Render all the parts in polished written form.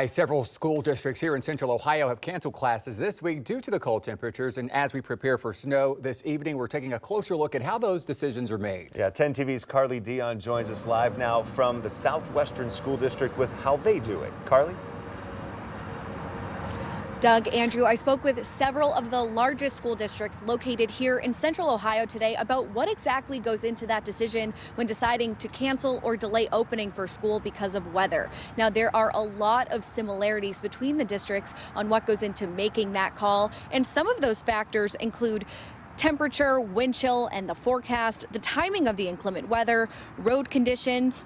Several school districts here in Central Ohio have canceled classes this week due to the cold temperatures. And as we prepare for snow this evening, we're taking a closer look at how those decisions are made. Yeah, 10 TV's Carly Dion joins us live now from the Southwestern School District with how they do it. Carly? Doug, Andrew, I spoke with several of the largest school districts located here in Central Ohio today about what exactly goes into that decision when deciding to cancel or delay opening for school because of weather. Now, there are a lot of similarities between the districts on what goes into making that call, and some of those factors include temperature, wind chill, and the forecast, the timing of the inclement weather, road conditions,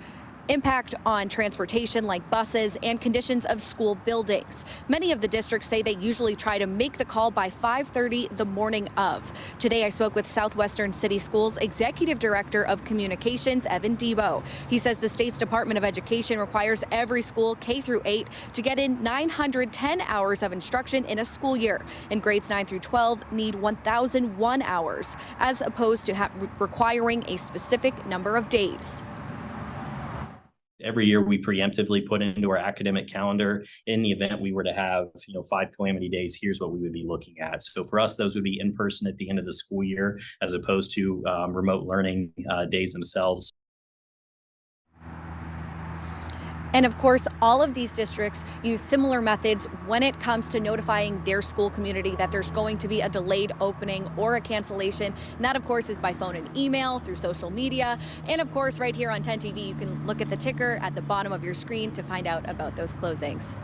impact on transportation like buses, and conditions of school buildings. Many of the districts say they usually try to make the call by 5:30 the morning of. Today I spoke with Southwestern City Schools Executive Director of Communications, Evan Debo. He says the state's Department of Education requires every school K through 8 to get in 910 hours of instruction in a school year, and grades 9 through 12 need 1,001 hours, as opposed to requiring a specific number of days. Every year we preemptively put into our academic calendar, in the event we were to have 5 calamity days, here's what we would be looking at. So for us, those would be in person at the end of the school year, as opposed to remote learning days themselves. And of course, all of these districts use similar methods when it comes to notifying their school community that there's going to be a delayed opening or a cancellation. And that, of course, is by phone and email, through social media. And of course, right here on 10 TV, you can look at the ticker at the bottom of your screen to find out about those closings.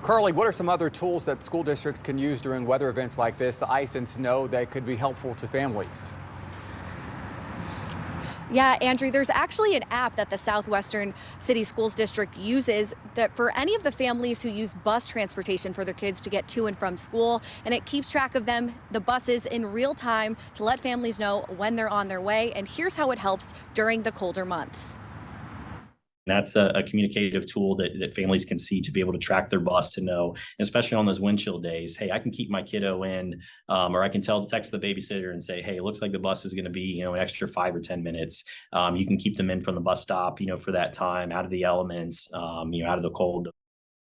Carly, what are some other tools that school districts can use during weather events like this, the ice and snow, that could be helpful to families? Yeah, Andrew, there's actually an app that the Southwestern City Schools District uses that for any of the families who use bus transportation for their kids to get to and from school, and it keeps track of them, the buses, in real time to let families know when they're on their way. And here's how it helps during the colder months. That's a communicative tool that families can see to be able to track their bus, to know, especially on those wind chill days, hey, I can keep my kiddo in, or I can text the babysitter and say, hey, it looks like the bus is going to be, an extra 5 or 10 minutes. You can keep them in from the bus stop, for that time, out of the elements, out of the cold.